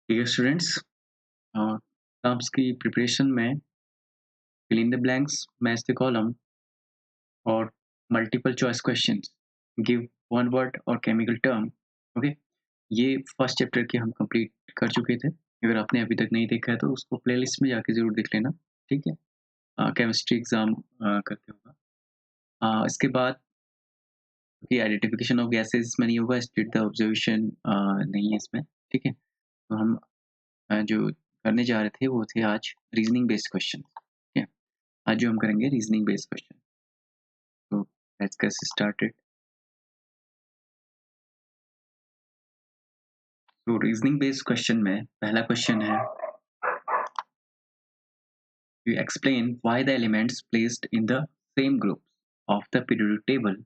Dear students, exams की preparation में fill in the blanks, match the column और multiple choice questions, give one word और chemical term. Okay, ये first chapter के हम complete कर चुके थे। अगर आपने अभी तक नहीं देखा है तो उसको प्लेलिस्ट में जाके ज़रूर देख लेना। ठीक है, केमिस्ट्री एग्जाम करके होगा। इसके बाद कि आइडेंटिफिकेशन ऑफ गैसेस में नहीं होगा, स्टेट द ऑब्जर्वेशन नहीं है इसमें। ठीक है, तो हम जो करने जा रहे थे वो थे आज रीजनिंग बेस्ड क्वेश्चन। ठीक है, आज जो हम करेंगे रीजनिंग बेस्ड क्वेश्चन। तो लेट्स गेट स्टार्टेड। तो रीजनिंग बेस्ड क्वेश्चन में पहला क्वेश्चन है, you explain why the elements placed in the same group of the periodic table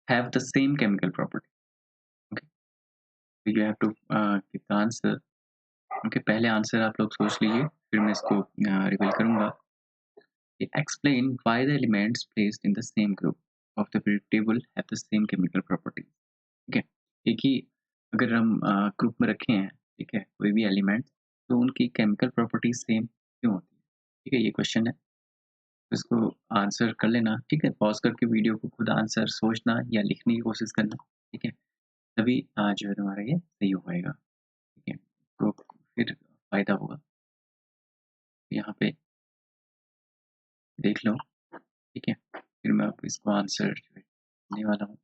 have the same chemical property. Okay, so you have to give the answer. Okay, पहले answer आप लोग सोच लीजिए, फिर मैं इसको रिवील करूंगा। Explain why the elements placed in the same group of the periodic table have the same chemical property. ठीक है, एक ही अगर हम ग्रुप में रखे हैं, ठीक है, कोई भी एलिमेंट, तो उनकी केमिकल प्रॉपर्टीज सेम क्यों होती है। ठीक है, ये क्वेश्चन है, तो इसको आंसर कर लेना। ठीक है, पॉज करके वीडियो को खुद आंसर सोचना या लिखने की कोशिश करना। ठीक है, तभी जो है तुम्हारा ये सही हो पाएगा। ठीक है, तो फिर फायदा होगा। यहाँ पे देख लो। ठीक है, फिर मैं आप इसको आंसर देने वाला हूँ।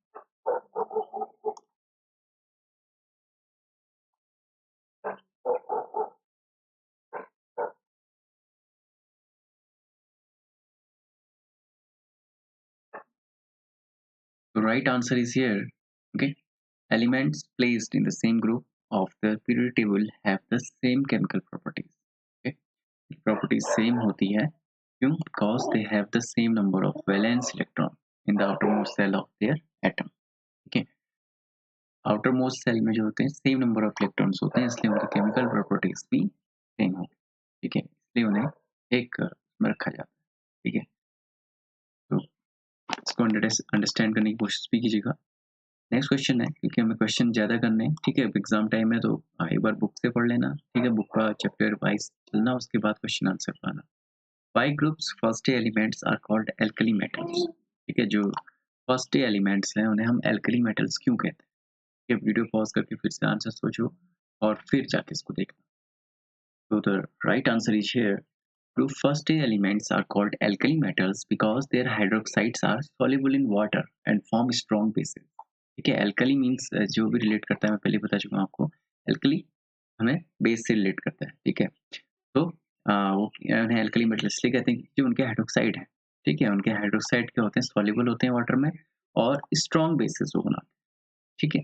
The right answer is here. Okay, elements placed in the same group of the periodic table have the same chemical properties. Okay, properties same होती है क्यों? Because they have the same number of valence electron in the outermost cell of their atom. ठीक है, outermost cell में जो होते हैं same number of electrons होते हैं, इसलिए उनकी केमिकल प्रॉपर्टीज भी सेम होती है। ठीक है, इसलिए उन्हें एक में रखा जाता है। ठीक है, तो इसको अंडरस्टैंड करने की कोशिश भी कीजिएगा। नेक्स्ट क्वेश्चन है, क्योंकि हमें क्वेश्चन ज़्यादा करने हैं। ठीक है, एग्जाम टाइम है तो एक बार बुक से पढ़ लेना। ठीक है, बुक का चैप्टर वाइज चलना, उसके बाद क्वेश्चन आंसर पाना। Why groups first elements are called alkali metals. ठीक है, जो फर्स्ट एलिमेंट्स हैं उन्हें हम एल्कली मेटल्स क्यों कहते हैं। ठीक है, वीडियो पॉज करके फिर से आंसर सोचो और फिर जाके इसको देखना। तो the right answer is here, group first elements are called alkali metals because their hydroxides are soluble in water and form strong bases. ठीक है, एल्कली मीन्स जो भी रिलेट करता है, मैं पहले बता चुका हूँ आपको। एल्कली हमें बेस से रिलेट करता है। ठीक है, तो वो उन्हें एल्कली मेटल इसलिए कहते हैं कि उनके हाइड्रोक्साइड है। ठीक है, उनके हाइड्रोक्साइड क्या होते हैं, सॉल्युबल होते हैं वाटर में और स्ट्रॉन्ग बेसिस वो बनाते हैं। ठीक है,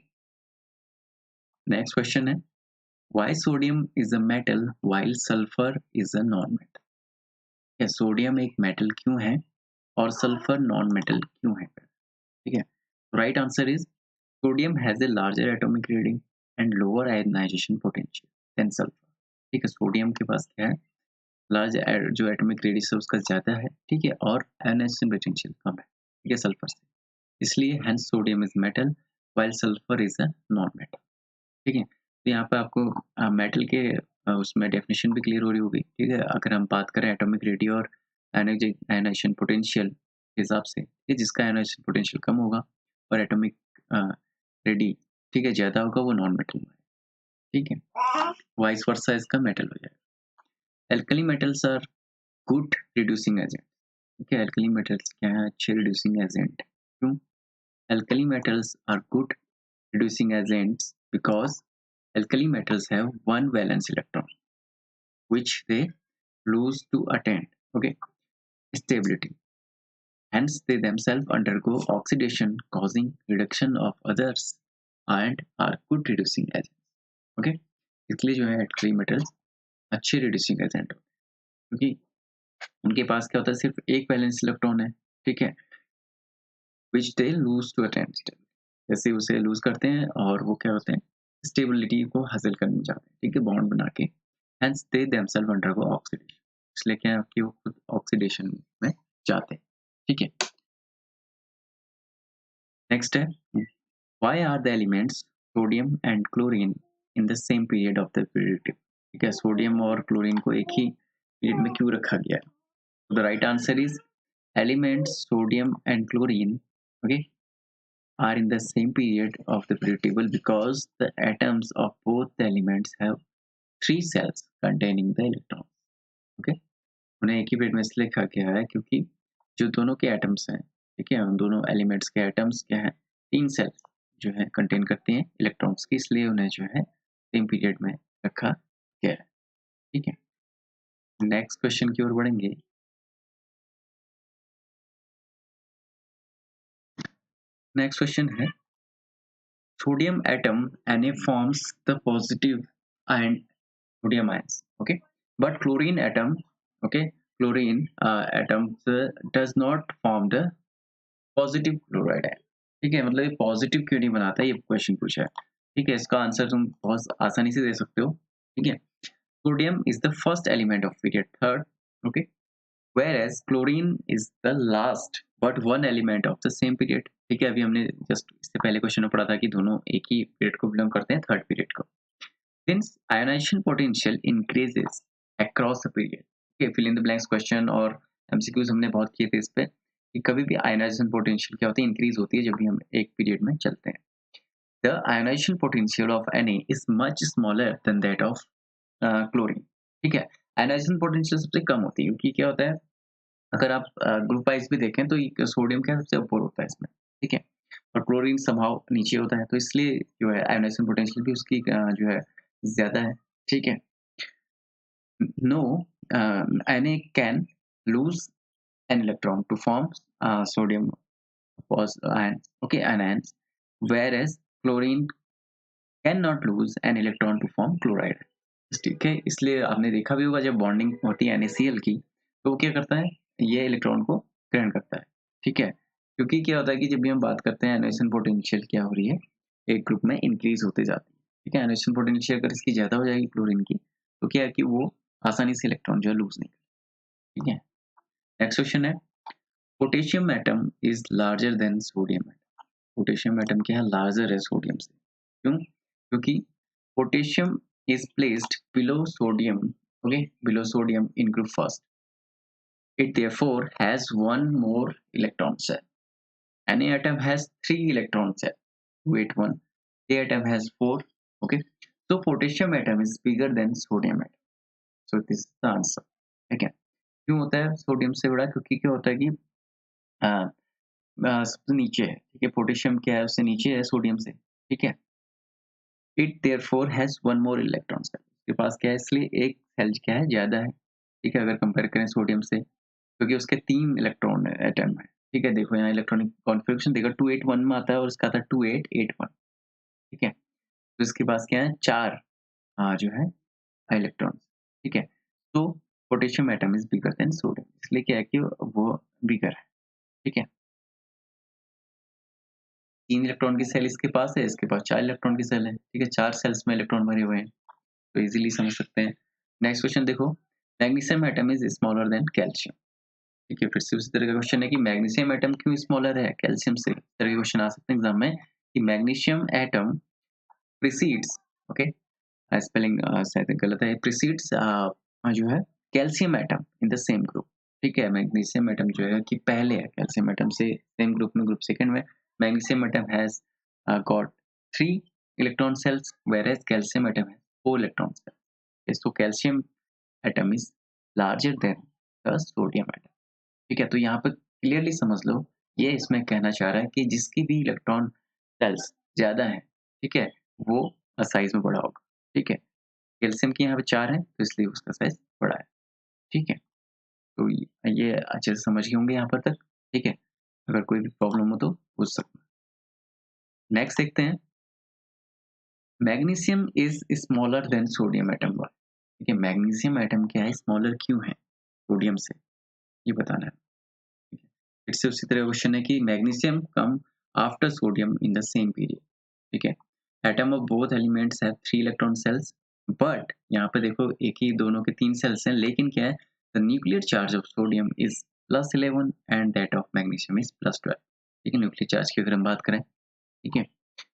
नेक्स्ट क्वेश्चन है, why sodium is a metal while sulphur is a non metal. है, सोडियम एक मेटल क्यों है और सल्फर नॉन मेटल क्यों है। ठीक है, right answer is sodium has a larger atomic radius and lower ionisation potential than sulphur. ठीक है, सोडियम के पास क्या है, लार्ज जो एटॉमिक रेडियस है उसका ज़्यादा है। ठीक है, और आयनाइजेशन पोटेंशियल कम है। ठीक है, सल्फर से, इसलिए hence sodium is metal while sulphur is a non metal. ठीक है, तो यहाँ पे आपको मेटल के उसमें डेफिनेशन भी क्लियर हो रही होगी। ठीक है, अगर हम बात करें एटॉमिक रेडियस और आयनाइजेशन पोटेंशियल के हिसाब से, ये जिसका आयनाइजेशन पोटेंशियल कम होगा और एटॉमिक रेडी, ठीक है, ज़्यादा होगा, वो नॉन मेटल में। ठीक है, वाइस वर्सा इसका मेटल हो जाएगा। Alkali metals are good reducing agent. ठीक है, एल्कली मेटल्स क्या है, अच्छे रिड्यूसिंग एजेंट। क्यों? Alkali metals are good reducing agents because alkali metals have one valence electron which they lose to attain, okay, stability. Hence they themselves undergo oxidation causing reduction of others and are good reducing agents. Okay, इसलिए जो है alkali metals अच्छे reducing agent होते हैं क्योंकि उनके पास क्या होता है, सिर्फ एक वैलेंस इलेक्ट्रॉन है। ठीक है, which they lose to attain stability, जैसे उसे लूज करते हैं और वो क्या होते हैं, स्टेबिलिटी को हासिल करना चाहते हैं। ठीक है, बॉन्ड बना के, hence they themselves undergo oxidation, इसलिए क्या है कि वो खुद ऑक्सीडेशन में जाते हैं। ठीक है, नेक्स्ट है, why are the elements sodium and chlorine in the same period of the periodic table? ठीक है, सोडियम और क्लोरीन को एक ही पीरियड में क्यों रखा गया है? The right answer is elements sodium and chlorine, okay, are in the same period of the periodic table because the atoms of both the elements have three cells containing the electrons. Okay, उन्हें एक ही period में इसलिए लिखा गया है क्योंकि जो दोनों के एटम्स हैं, ठीक है, उन दोनों एलिमेंट्स के एटम्स क्या है, तीन सेल जो है कंटेन करते हैं इलेक्ट्रॉन्स की, इसलिए उन्हें जो है सेम पीरियड में रखा गया है। ठीक है, नेक्स्ट क्वेश्चन की ओर बढ़ेंगे। नेक्स्ट क्वेश्चन है sodium atom Na forms the positive and sodium ions, okay, but chlorine atom, okay, chlorine atom does not form the positive chloride ion। ठीक है, मतलब ये पॉजिटिव क्यों नहीं बनाता, ये क्वेश्चन पूछा है। ठीक है, इसका आंसर तुम बहुत आसानी से दे सकते हो। ठीक है, sodium is the first element of period third, okay, whereas chlorine is the last but one element of the same period। ठीक है, अभी हमने जस्ट इससे पहले क्वेश्चन में पढ़ा था कि दोनों एक ही पीरियड को बिलोंग करते हैं, थर्ड पीरियड को। Since ionization potential increases across a period, okay, fill in the blanks question और एमसीक्यूज हमने बहुत किए थे इस पे कि कभी भी आयनाइजेशन पोटेंशियल क्या होती है, इंक्रीज होती है जब भी हम एक पीरियड में चलते हैं। The ionization potential of Na is much smaller than that of chlorine। ठीक है, आयनाइजेशन पोटेंशियल सबसे कम होती है क्योंकि क्या होता है, अगर आप ग्रुप वाइज भी देखें तो सोडियम क्या सबसे ऊपर होता है इसमें। ठीक है, और क्लोरीन समहाउ नीचे होता है, तो इसलिए जो है आयोनाइजेशन पोटेंशियल भी उसकी जो है ज्यादा है। ठीक है, no Na can lose an electron to form sodium ions, okay, anions, whereas chlorine cannot lose an electron to form chloride। ठीक है, इसलिए आपने देखा भी होगा जब बॉन्डिंग होती है NaCl की तो वो क्या करता है, ये इलेक्ट्रॉन को ग्रहण करता है। ठीक है, क्योंकि क्या होता है कि जब भी हम बात करते हैं आयोनाइजेशन पोटेंशियल क्या हो रही है, एक ग्रुप में इंक्रीज होते जाती है। ठीक है, आयोनाइजेशन पोटेंशियल अगर इसकी ज्यादा हो जाएगी क्लोरीन की तो क्या है कि वो आसानी से इलेक्ट्रॉन जो है लूज नहीं करेगा। ठीक है, नेक्स्ट क्वेश्चन है potassium atom is larger than sodium atom. Potassium atom क्या है, लार्जर है सोडियम से। क्यों? क्योंकि potassium is placed below sodium, okay, below sodium in group first. It therefore has one more electron cell. Any atom has three electron cell. Wait, one. The atom has four. Okay. So potassium atom is bigger than sodium atom. So this is the answer. Okay. क्यों होता है sodium से बड़ा? क्योंकि क्या होता है कि सबसे नीचे है। ठीक है, पोटेशियम क्या है, उससे नीचे है सोडियम से। ठीक है, it therefore has one more electron shell. उसके पास क्या है, इसलिए एक सेल क्या है, ज्यादा है। ठीक है, अगर कंपेयर करें सोडियम से, क्योंकि उसके तीन इलेक्ट्रॉन एटम है। ठीक है, देखो यहाँ इलेक्ट्रॉनिक कॉन्फ़िगरेशन देखो 281 में आता है और इसका आता है 2881। ठीक है, तो इसके पास क्या है, चार जो है इलेक्ट्रॉन। ठीक है, तो potassium atom is bigger than sodium, इसलिए क्या है कि वो बिगर है। ठीक है, तीन इलेक्ट्रॉन की सेल इसके पास है, इसके पास चार इलेक्ट्रॉन की सेल है। ठीक है, चार सेल्स में इलेक्ट्रॉन भरे हुए हैं, तो इजीली समझ सकते हैं। नेक्स्ट क्वेश्चन देखो, magnesium atom is smaller then calcium. ठीक है, फिर से उसी तरह का क्वेश्चन है कि मैग्नीशियम एटम क्यों स्मॉलर है कैल्शियम से। इस तरह के क्वेश्चन आ सकते हैं एग्जाम में कि magnesium atom precedes, okay, spelling शायद गलत है, प्रीसीड्स जो है calcium atom in the same group. ठीक है, मैग्नीशियम एटम जो है कि पहले है कैल्शियम एटम से सेम ग्रुप में, ग्रुप सेकंड में। Magnesium atom has got three electron shells whereas calcium atom has four electron cells। Okay, so calcium atom is larger than the sodium atom। ठीक है, तो यहाँ पर क्लियरली समझ लो, ये इसमें कहना चाह रहा है कि जिसकी भी इलेक्ट्रॉन सेल्स ज्यादा है, ठीक है, वो साइज में बड़ा होगा। ठीक है, कैल्शियम की यहाँ पे चार है तो इसलिए उसका साइज बड़ा है। ठीक है, तो ये अच्छे से समझ गए होंगे यहाँ पर तक। ठीक है, अगर कोई भी प्रॉब्लम हो तो पूछ सकते हैं। नेक्स्ट देखते हैं, magnesium is smaller then sodium atom. ठीक है, मैग्नीशियम एटम क्या है, स्मॉलर क्यों है सोडियम से, ये बताना है। ठीक है, फिर से उसी तरह क्वेश्चन है कि magnesium come after sodium in the same period. ठीक है, atom of both elements have three electron shells, but यहाँ पे देखो एक ही दोनों के तीन सेल्स हैं, लेकिन क्या है, the nuclear charge of sodium is +11 and that of magnesium is +12। ठीक है, न्यूक्लियर चार्ज की अगर हम बात करें, ठीक है,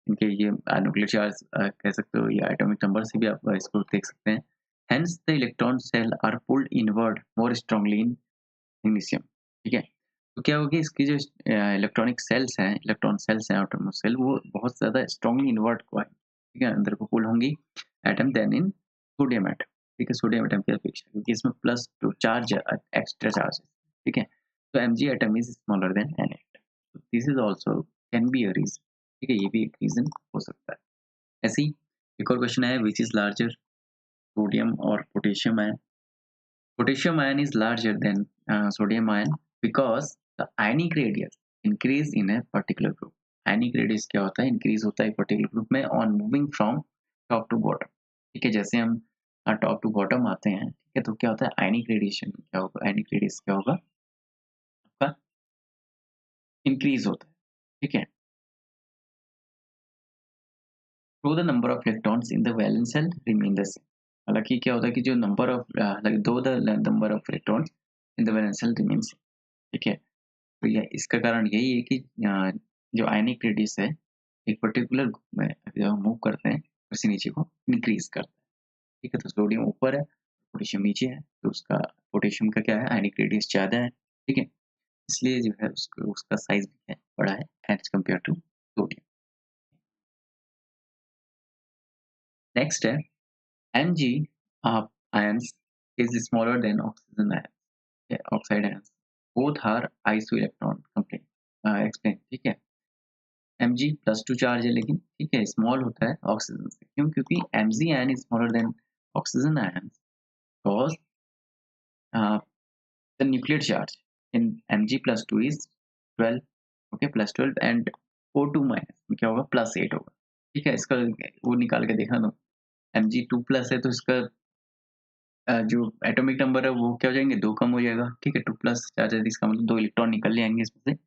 इनके ये न्यूक्लियर चार्ज कह सकते हो या एटॉमिक नंबर से भी आप इसको देख सकते हैं। Hence the electron shell are pulled inward more strongly in magnesium, ठीक है। तो क्या होगी इसकी जो इलेक्ट्रॉनिक सेल्स हैं, इलेक्ट्रॉन सेल्स हैं एटॉमिक सेल, वो बहुत ज़्यादा स्ट्रांगली इनवर्ट को है, ठीक है, अंदर को पुल होंगी atom than in sodium atom, ठीक है, सोडियम एटम की अपेक्षा, क्योंकि इसमें plus two charge extra charge है, ठीक है। तो Mg atom is smaller than Na atom, this is also can be a reason, ठीक है, ये भी एक रीजन हो सकता है। ऐसे ही एक और क्वेश्चन है, विच इज लार्जर, सोडियम और potassium ion. Potassium ion is larger than sodium ion because the ionic radius increase in a particular group. Ionic radius क्या होता है? Increase होता है particular group में on moving from top to bottom. ठीक है, जैसे हम top to bottom आते हैं, ठीक है, तो क्या होता है? Ionic radiation क्या होगा? Ionic radius क्या होगा? आपका increase होता है, ठीक है। So the number of electrons in the valence shell remain the same. हालांकि क्या होता है कि जो number of दो the number of electrons in the valence shell remains same, ठीक है। तो यह इसका कारण यही है कि जो आयनिक रेडियस है एक पर्टिकुलर ग्रुप में जब हम मूव करते हैं उसी नीचे को इंक्रीज करता है, ठीक है। तो सोडियम ऊपर है, पोटेशियम नीचे है, तो उसका पोटेशियम का क्या है, आयनिक रेडियस ज़्यादा है, ठीक है, इसलिए जो है उसका साइज भी है बड़ा है as compare to sodium. Next है Mg ions is smaller than oxygen ions, oxide ions, both are isoelectron complete explain, ठीक है। Mg प्लस टू चार्ज है लेकिन, ठीक है, स्मॉल होता है ऑक्सीजन से, क्यों? क्योंकि Mg ion is smaller then oxygen ion because the nuclear charge in Mg plus two is 12, okay, plus 12 and O2 minus में क्या होगा, प्लस 8 होगा, ठीक है। इसका वो निकाल के देखना तो Mg 2 प्लस है तो इसका जो एटॉमिक नंबर है वो क्या हो जाएंगे, 2 कम हो जाएगा, ठीक है। 2 प्लस चार्ज है इसका मतलब 2 इलेक्ट्रॉन निकल जाएंगे इसमें से,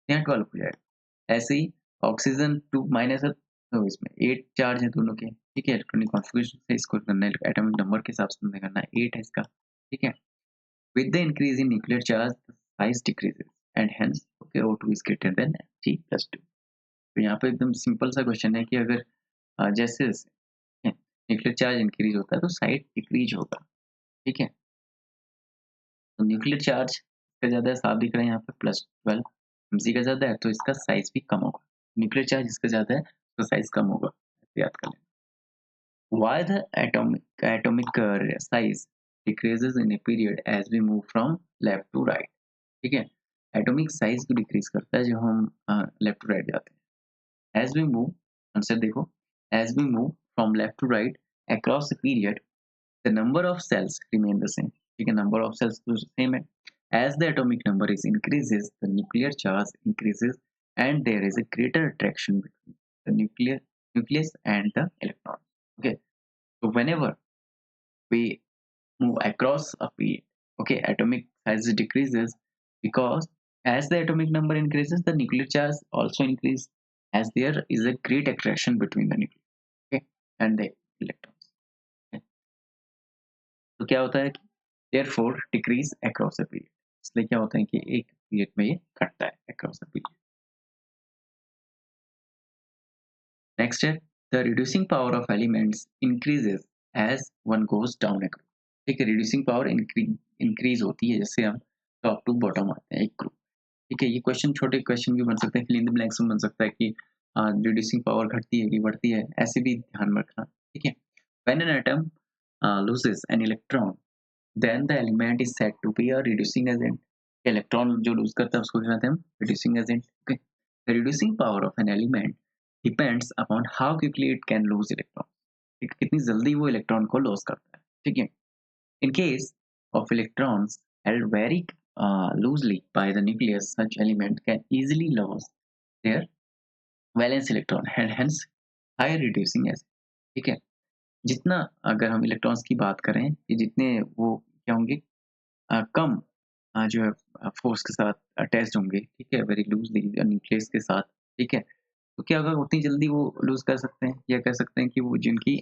यहाँ 12 हो जाएगा। ऐसे ही ऑक्सीजन 2 माइनस है तो इसमें 8 चार्ज है दोनों के, ठीक है। इलेक्ट्रॉनिक कॉन्फ़िगरेशन से इसको करना है, एटॉमिक नंबर के हिसाब से करना है, 8 है इसका, ठीक है। With the increase in nuclear charge the size decreases and hence okay O2 is greater than Mg+2। तो यहाँ पे एकदम सिंपल सा क्वेश्चन है कि अगर जैसे न्यूक्लियर चार्ज इंक्रीज होता है तो साइज डिक्रीज होगा, ठीक है। तो न्यूक्लियर चार्ज इसका ज़्यादा है, साफ दिख रहा है यहाँ पे +12, Mg का ज़्यादा है तो इसका साइज भी कम होगा। न्यूक्लियर चार्ज इसका ज़्यादा है तो साइज कम होगा, ऐसे याद कर लें। Why the atomic size decreases in a period as we move from left to right, ठीक है। एटॉमिक साइज को डिक्रीज करता है जब हम लेफ्ट टू राइट जाते हैं। एज वी मूव, आंसर देखो, as we move from left to right across the period the number of cells remain the same, ठीक है, number of cells तो same है। as the atomic number is increases the nuclear charge increases and there is a greater attraction between the nucleus and the electron, okay। so whenever we move across a period, okay, atomic size decreases because as the atomic number increases the nuclear charge also increase as there is a great attraction between the nucleus, okay, and the electrons, okay? तो क्या होता है कि therefore decrease across a period, इसलिए क्या होता है कि एक पीरियड में ये घटता है across a period। नेक्स्ट है the reducing power of elements increases as one goes down a group, ठीक है। reducing power increase होती है जैसे हम टॉप टू बॉटम आते हैं एक ग्रुप, ठीक है। ये क्वेश्चन छोटे क्वेश्चन भी बन सकते हैं, फिल इन द ब्लैंक्स में बन सकता है कि रिड्यूसिंग पावर घटती है कि बढ़ती है, ऐसे भी ध्यान में रखना, ठीक है। When an atom loses an electron then the element is said to be a reducing agent। Electron जो लूज करता है उसको क्या कहते हैं हम, reducing agent, okay। The reducing power of an element depends upon how quickly it can lose electron, ठीक, कितनी जल्दी वो इलेक्ट्रॉन को लॉस करता है, ठीक है। In case of electrons held very loosely by the nucleus, such element can easily lose their valence electron and hence higher reducing agent, ठीक है। जितना अगर हम इलेक्ट्रॉन्स की बात करें कि जितने वो क्या होंगे, कम जो है फोर्स के साथ अटैच्ड होंगे, ठीक है, वेरी लूजली न्यूक्लियस के साथ, ठीक है। तो क्या होगा, उतनी जल्दी वो लूज कर सकते हैं या कह सकते हैं कि वो जिनकी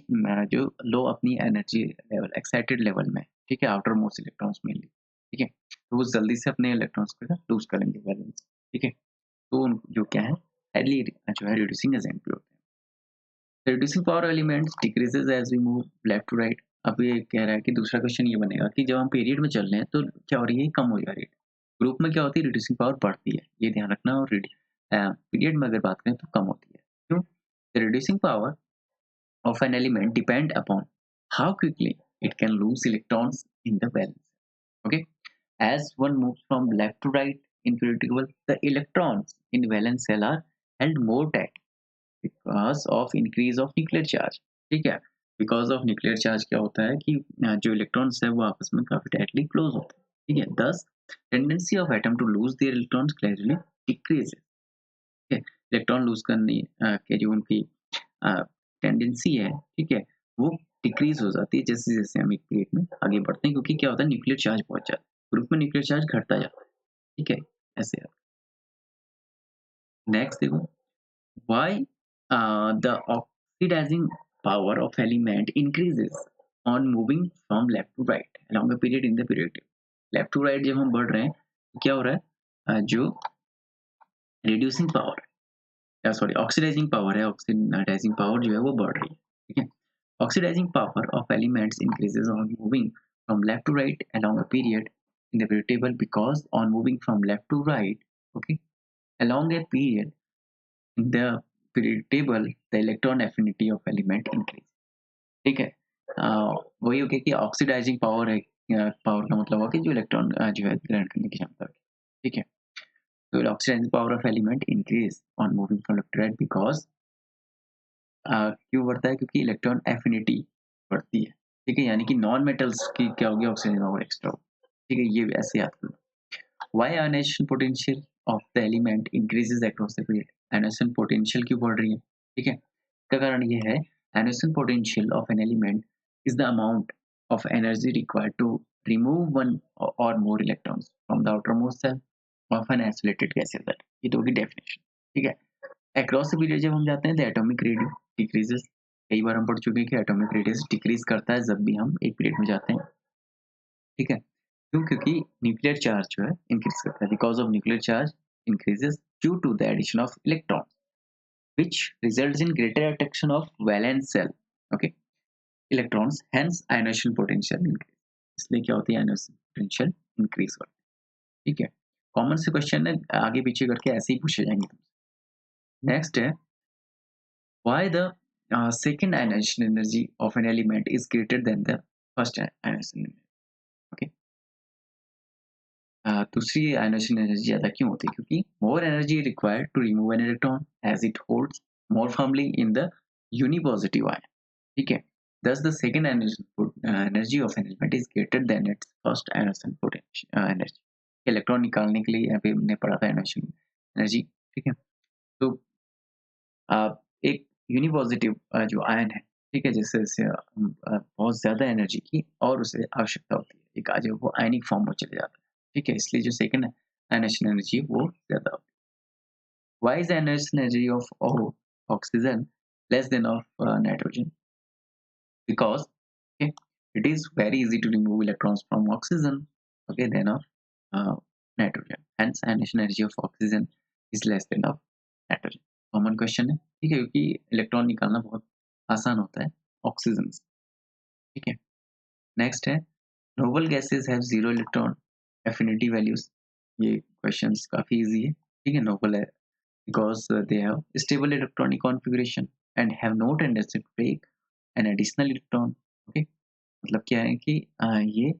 जो लो अपनी एनर्जी लेवल एक्साइटेड लेवल में, ठीक है, आउटर मोस्ट इलेक्ट्रॉन्स मेनली, ठीक है, तो वो जल्दी से अपने इलेक्ट्रॉन्स को लूज कर लेंगे बैलेंस, ठीक है। तो जो क्या है हाईली जो है रिड्यूसिंग एजेंट भी होते हैं। Reducing power elements decreases as we move left to right. अब ये कह रहा है कि दूसरा क्वेश्चन ये बनेगा कि जब हम पीरियड में चल रहे हैं तो क्या हो रही है, कम हो जा रही है। ग्रुप में क्या होती है, रिड्यूसिंग पावर बढ़ती है, ये ध्यान रखना। और पीरियड में अगर बात करें तो कम होती है। क्यों? Reducing power of an element depend upon how quickly it can lose electrons in the balance. Okay, as one moves from left to right in periodic table, the electrons in valence cell are held more tight because of increase of nuclear charge. ठीक है, because of nuclear charge क्या होता है कि जो electrons है वो आपस में काफी टाइटली क्लोज होते हैं। ठीक है, thus tendency of atom to lose their electrons gradually decreases. ठीक है, इलेक्ट्रॉन लूज करने के जो उनकी टेंडेंसी है, ठीक है, वो डिक्रीज हो जाती है जैसे जैसे हम एक पीरियड में आगे बढ़ते हैं, क्योंकि क्या होता है, न्यूक्लियर चार्ज पहुंच जाता है ग्रुप में, न्यूक्लियर चार्ज घटता जाता है। ठीक है, ऐसे। नेक्स्ट देखो, why the oxidising power of element increases on moving from left to right along a period in the period। Left to right जब हम बढ़ रहे हैं तो क्या हो रहा है, जो reducing power, sorry oxidising power है, ऑक्सीडाइजिंग पावर जो है वो बढ़ रही है। ठीक है, oxidizing power of elements increases on moving from left to right along a period in the periodic table, because on moving from left to right, okay, along a period in the periodic table, the electron affinity of element increase। ठीक है, वही हो गया कि oxidising power है, power का मतलब हो कि जो इलेक्ट्रॉन जो है ग्रहण करने की क्षमता है। ठीक है, तो oxidising power of element increase on moving from left to right, because क्यों बढ़ता है, क्योंकि इलेक्ट्रॉन एफिनिटी बढ़ती है। ठीक है, यानी कि नॉन मेटल्स की क्या होगी, ऑक्सीजन पावर एक्स्ट्रा होगी। ठीक है, ये ऐसे याद करो। Why ionisation potential of the element increases across the period. Ionisation potential क्यों बढ़ रही है? ठीक है, इसका कारण ये है, ionisation potential of an element is the amount of energy required to remove one or more electrons from the outermost shell of an isolated gas is that. ये तो होगी डेफिनेशन। ठीक है, अक्रॉस द पीरियड जब हम जाते हैं, the atomic radius decreases. कई बार हम पढ़ चुके हैं कि एटॉमिक रेडियस डिक्रीज करता है जब भी हम एक पीरियड में जाते हैं। ठीक है, क्यों? क्योंकि न्यूक्लियर चार्ज जो है इंक्रीज करता है, because of nuclear charge increases due to the addition of electron which results in greater attraction of valence cell, okay, electrons, hence ionization potential increase। इसलिए क्या होती है, ionization potential increase होती है। ठीक है, कॉमन से क्वेश्चन है, आगे पीछे करके ऐसे ही पूछे जाएंगे तुमसे। नेक्स्ट है, why the second ionization energy of an element is greater than the first ionization energy। okay, दूसरी ionization energy ज्यादा क्यों होती है? क्योंकि more energy required to remove an electron as it holds more firmly in the unipositive ion। ठीक है, thus the second ionization energy of an element is greater than its first ionization potential energy। Electron निकालने के लिए यहाँ पे हमने पढ़ा था ionization energy। ठीक है, तो एक यूनिपॉजिटिव जो आयन है, ठीक है, जैसे जैसे बहुत ज़्यादा एनर्जी की और उसे आवश्यकता होती है, एक आज वो आयनिक फॉर्म में चले जाता है। ठीक है, इसलिए जो सेकंड आयनेशन एनर्जी वो ज़्यादा होती है। Why is ionisation energy of oxygen less than of nitrogen? Because it is very easy to remove electrons from oxygen, okay, than of nitrogen, hence ionization energy of oxygen is less than of nitrogen। Common question है। ठीक है, क्योंकि electron निकालना बहुत आसान होता है oxygen से। ठीक है, नेक्स्ट है, noble gases have zero electron affinity values. ये क्वेश्चंस काफी इजी है। ठीक है, नोबल है because they have stable electronic configuration and have no tendency to take an additional electron. Okay, मतलब क्या है कि ये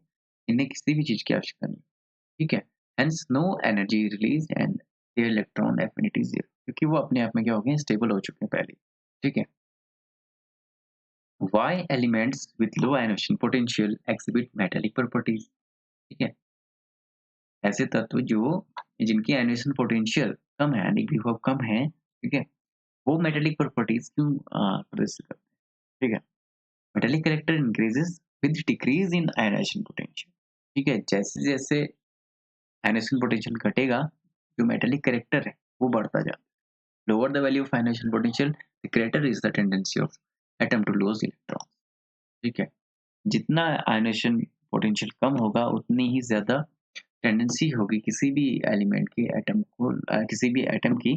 इन्हें किसी भी चीज की आवश्यकता नहीं। ठीक है, hence no energy release and their electron affinity zero, क्योंकि वो अपने आप में क्या हो गए, स्टेबल हो चुके हैं पहले। ठीक है, why elements with low ionisation potential exhibit metallic properties. ठीक है, ऐसे तत्व जो जिनकी आयनेशन पोटेंशियल कम है, यानी विभव कम है, ठीक है, वो मेटालिक प्रॉपर्टीज क्यों प्रदर्शित करते हैं? ठीक है, metallic character increases with decrease in ionisation potential. ठीक है, जैसे जैसे आयनेशन पोटेंशियल घटेगा, जो मेटालिक कैरेक्टर है वो बढ़ता जाता है। Lower the value of ionisation potential, the greater is the tendency of atom to lose electron. ठीक है, जितना आयनेशन पोटेंशियल कम होगा उतनी ही ज्यादा टेंडेंसी होगी किसी भी एलिमेंट की एटम को किसी भी एटम की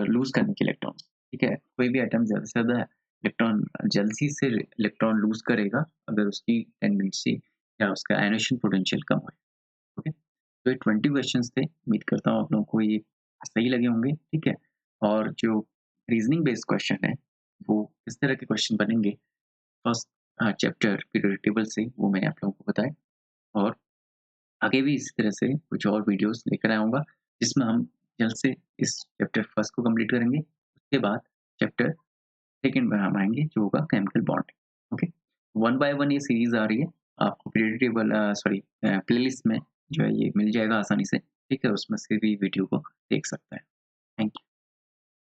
लूज करने के इलेक्ट्रॉन। ठीक है, कोई भी एटम ज्यादा से ज्यादा इलेक्ट्रॉन जल्दी से इलेक्ट्रॉन लूज करेगा अगर उसकी टेंडेंसी या उसका आयनेशन पोटेंशियल कम है। ओके, तो ये 20 क्वेश्चंस थे। उम्मीद करता हूँ आप लोगों को ये सही लगे होंगे, ठीक है। और जो रीजनिंग बेस्ड क्वेश्चन है वो किस तरह के क्वेश्चन बनेंगे फर्स्ट चैप्टर पीरियोडिक टेबल से, वो मैंने आप लोगों को बताया। और आगे भी इसी तरह से कुछ और वीडियोस लेकर आऊँगा जिसमें हम जल्द से इस चैप्टर फर्स्ट को कंप्लीट करेंगे। उसके बाद चैप्टर सेकंड में हम आएँगे जो होगा chemical bonding. Okay, one by one ये सीरीज़ आ रही है। आपको पीरियोडिक टेबल प्लेलिस्ट में जो है ये मिल जाएगा आसानी से, ठीक है? उसमें से भी वीडियो को देख सकते हैं। Thank you.